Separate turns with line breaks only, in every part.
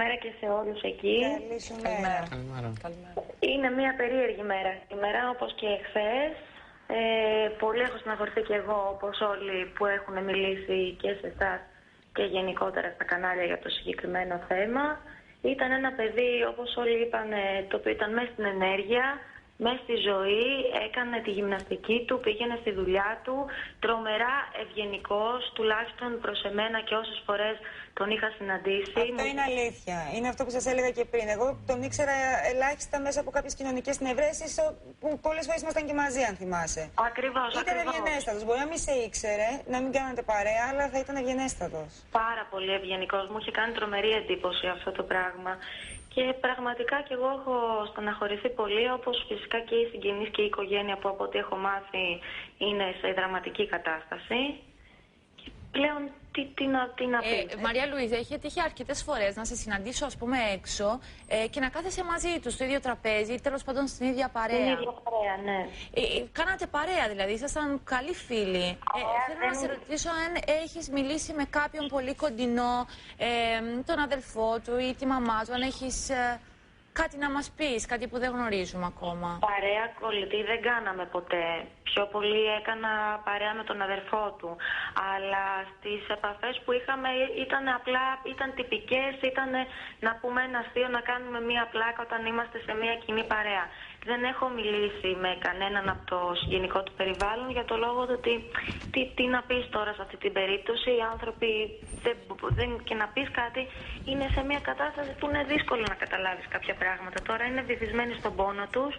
καλημέρα και σε όλους εκεί.
Καλή σου μέρα.
Καλημέρα.
Είναι μια περίεργη μέρα σήμερα, όπως και εχθές. Πολύ έχω στεναχωρηθεί και εγώ, όπως όλοι που έχουν μιλήσει και σε εσάς και γενικότερα στα κανάλια για το συγκεκριμένο θέμα. Ήταν ένα παιδί, όπως όλοι είπαν, το οποίο ήταν μέσα στην ενέργεια, μέσα στη ζωή, έκανε τη γυμναστική του, πήγαινε στη δουλειά του, τρομερά ευγενικός, τουλάχιστον προς εμένα και όσες φορές τον είχα συναντήσει.
Αυτό είναι αλήθεια. Είναι αυτό που σας έλεγα και πριν. Εγώ τον ήξερα ελάχιστα μέσα από κάποιες κοινωνικές συνευρέσεις που πολλές φορές ήμασταν και μαζί, αν θυμάσαι.
Ακριβώς.
Ήταν ευγενέστατος. Μπορεί να μην σε ήξερε, να μην κάνατε παρέα, αλλά θα ήταν ευγενέστατος.
Πάρα πολύ ευγενικός. Μου είχε κάνει τρομερή εντύπωση αυτό το πράγμα. Και πραγματικά και εγώ έχω στεναχωρηθεί πολύ, όπως φυσικά και οι συγγενείς και η οικογένεια που από ό,τι έχω μάθει είναι σε δραματική κατάσταση. Και πλέον τι να πεις.
Μαρία Λουίζα, είχε τύχει αρκετές φορές να σε συναντήσω, ας πούμε, έξω και να κάθεσαι μαζί του στο ίδιο τραπέζι, τέλος πάντων στην ίδια παρέα.
Στην ίδια παρέα, ναι.
Κάνατε παρέα, δηλαδή, ήσασταν καλοί φίλοι. Θέλω να σε ρωτήσω αν έχεις μιλήσει με κάποιον πολύ κοντινό, τον αδελφό του ή τη μαμά του, αν έχεις κάτι να μας πεις, κάτι που δεν γνωρίζουμε ακόμα.
Παρέα κολλητή δεν κάναμε ποτέ. Πιο πολύ έκανα παρέα με τον αδερφό του. Αλλά στις επαφές που είχαμε ήταν απλά, ήταν τυπικές, ήταν να πούμε ένα αστείο, να κάνουμε μία πλάκα όταν είμαστε σε μία κοινή παρέα. Δεν έχω μιλήσει με κανέναν από το συγγενικό του περιβάλλον για το λόγο του ότι τι να πεις τώρα σε αυτή την περίπτωση. Οι άνθρωποι και να πεις κάτι είναι σε μια κατάσταση που είναι δύσκολο να καταλάβεις κάποια πράγματα. Τώρα είναι βυθισμένοι στον πόνο τους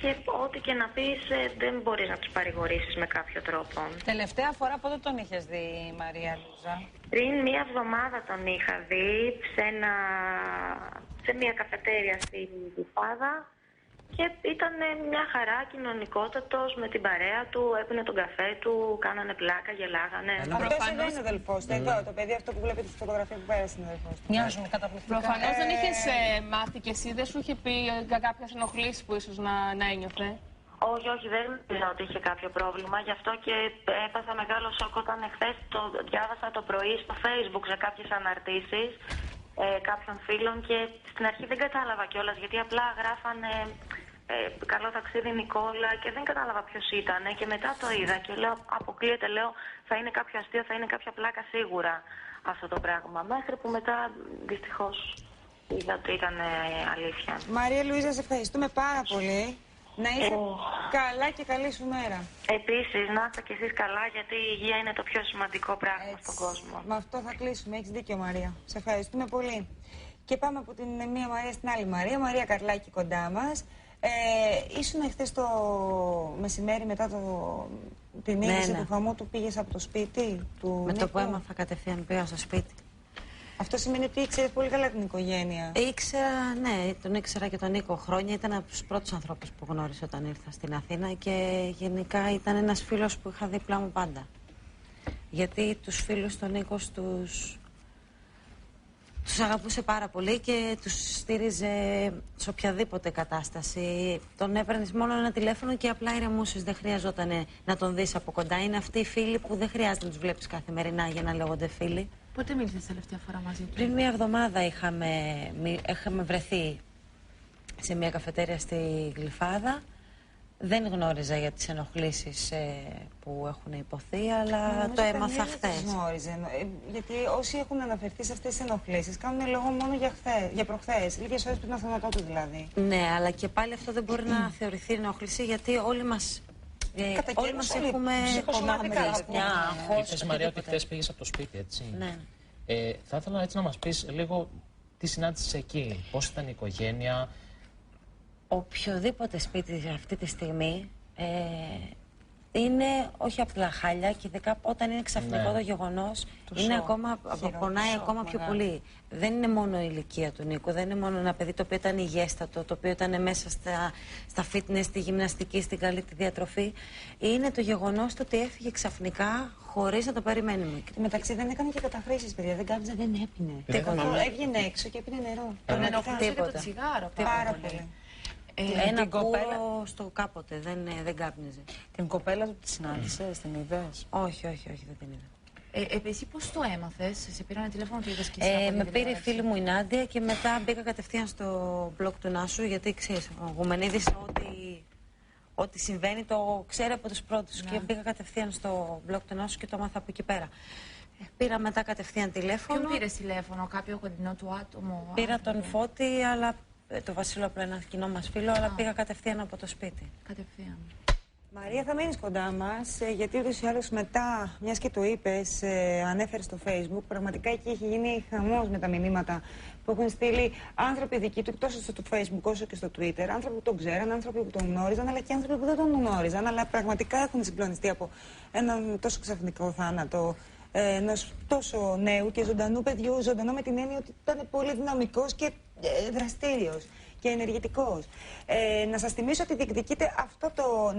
και ό,τι και να πεις δεν μπορείς να τους παρηγορήσεις με κάποιο τρόπο.
Τελευταία φορά πότε τον είχες δει, Μαρία Λουίζα?
Πριν μία εβδομάδα τον είχα δει σε μια καφετέρια στη Γλυφάδα. Και ήταν μια χαρά, κοινωνικότατος, με την παρέα του, έπινε τον καφέ του, κάνανε πλάκα, γελάγανε.
Αυτός εδώ είναι ο αδελφός του, εδώ, το παιδί αυτό που βλέπετε στη φωτογραφία που πέρασε είναι ο αδελφός του.
Μοιάζουν καταπληκτικά.
Προφανώς δεν είχες μάθει και εσύ, δεν σου είχε πει για κάποιες ενοχλήσεις που ίσως να ένιωθε?
Όχι, δεν νομίζω ότι είχε κάποιο πρόβλημα. Γι' αυτό και έπαθα μεγάλο σοκ όταν εχθές το διάβασα το πρωί στο Facebook σε κάποιες αναρτήσεις κάποιων φίλων και στην αρχή δεν κατάλαβα κιόλας γιατί απλά γράφανε καλό ταξίδι Νικόλα και δεν κατάλαβα ποιος ήταν και μετά το είδα και λέω αποκλείεται, λέω θα είναι κάποιο αστείο, θα είναι κάποια πλάκα σίγουρα αυτό το πράγμα, μέχρι που μετά δυστυχώς είδα ότι ήταν αλήθεια.
Μαρία Λουίζα, σε ευχαριστούμε πάρα πολύ. Να είσαι καλά και καλή σου μέρα.
Επίσης, να είστε κι εσείς καλά, γιατί η υγεία είναι το πιο σημαντικό πράγμα στον κόσμο.
Με αυτό θα κλείσουμε. Έχεις δίκιο, Μαρία. Σε ευχαριστούμε πολύ. Και πάμε από την μία Μαρία στην άλλη Μαρία. Μαρία Καρλάκη κοντά μας. Ήσουν χθες το μεσημέρι μετά την είδηση του χαμού του, πήγες από το σπίτι του
Με
Νίκο.
το που έμαθα κατευθείαν πήγα στο σπίτι.
Αυτό σημαίνει ότι ήξερες πολύ καλά την οικογένεια.
Ήξερα, ναι, τον ήξερα και τον Νίκο χρόνια. Ήταν από τους πρώτους ανθρώπους που γνώρισα όταν ήρθα στην Αθήνα και γενικά ήταν ένας φίλος που είχα δίπλα μου πάντα. Γιατί τους φίλους τον Νίκο τους αγαπούσε πάρα πολύ και τους στήριζε σε οποιαδήποτε κατάσταση. Τον έπαιρνες μόνο ένα τηλέφωνο και απλά ηρεμούσες, δεν χρειαζόταν να τον δεις από κοντά. Είναι αυτοί οι φίλοι που δεν χρειάζεται να τους βλέπεις καθημερινά για να λέγονται φίλοι.
Πότε μίλησες τελευταία φορά μαζί του?
Πριν μία εβδομάδα είχαμε βρεθεί σε μια καφετέρια στη Γλυφάδα. Δεν γνώριζα για τις ενοχλήσεις που έχουν υποθεί, αλλά το έμαθα χθες.
Γιατί όσοι έχουν αναφερθεί σε αυτές τις ενοχλήσεις κάνουν λόγο μόνο για προχθές, λίγες ώρες πριν το θάνατό του δηλαδή.
Ναι, αλλά και πάλι αυτό δεν μπορεί να θεωρηθεί ενόχληση, γιατί όλοι μας έχουμε
Είπες, Μαρία, ότι χθες πήγες από το σπίτι, έτσι.
Ναι.
Θα ήθελα έτσι να μας πεις λίγο τι συνάντησες εκεί, πώς ήταν η οικογένεια.
Οποιοδήποτε σπίτι αυτή τη στιγμή είναι όχι απλά χάλια και όταν είναι ξαφνικό το γεγονός είναι ακόμα, πονάει ακόμα πιο πολύ. Δεν είναι μόνο η ηλικία του Νίκου, δεν είναι μόνο ένα παιδί το οποίο ήταν υγιέστατο, το οποίο ήταν μέσα στα fitness, στη γυμναστική, στην καλή τη διατροφή. Είναι το γεγονός το ότι έφυγε ξαφνικά χωρίς να το περιμένουμε.
Μεταξύ δεν έκανε και καταχρήσεις, παιδιά, δεν κάμιζε, δεν έπινε. Έβγαινε έξω και έπινε νερό.
Τον ενοχλούσε και το τσιγάρο.
Πάρα πολύ.
Ένα κούρο στο κάποτε, δεν κάπνιζε.
Την κοπέλα του τη συνάντησες, την είδες?
Όχι, δεν την είδα.
Εσύ πώς το έμαθες, σε πήρανε τηλέφωνο και είδες και εσύ?
Με πήρε η φίλη μου η Νάντια και μετά μπήκα κατευθείαν στο blog του Νάσου, γιατί ξέρεις, ο Γουμενίδης ό,τι συμβαίνει το ξέρει από τους πρώτους. Και μπήκα κατευθείαν στο blog του Νάσου και το έμαθα από εκεί πέρα. Πήρα μετά κατευθείαν τηλέφωνο.
Ποιον πήρες τηλέφωνο, κάποιο κοντινό του άτομο?
Πήρα τον Φώτη, αλλά το Βασίλειο, απλά ένα κοινό μας φίλο, αλλά πήγα κατευθείαν από το σπίτι.
Κατευθείαν.
Μαρία, θα μείνεις κοντά μας, γιατί ούτως ή άλλως μετά, μιας και το είπες, ανέφερες στο Facebook, πραγματικά εκεί έχει γίνει χαμός με τα μηνύματα που έχουν στείλει άνθρωποι δικοί του, τόσο στο Facebook όσο και στο Twitter, άνθρωποι που τον ξέραν, άνθρωποι που τον γνώριζαν, αλλά και άνθρωποι που δεν τον γνώριζαν, αλλά πραγματικά έχουν συγκλονιστεί από έναν τόσο ξαφνικό θάνατο ενός τόσο νέου και ζωντανού παιδιού, ζωντανό με την έννοια ότι ήταν πολύ δυναμικός και δραστήριος και ενεργητικός. Να σας θυμίσω ότι διεκδικείται αυτό το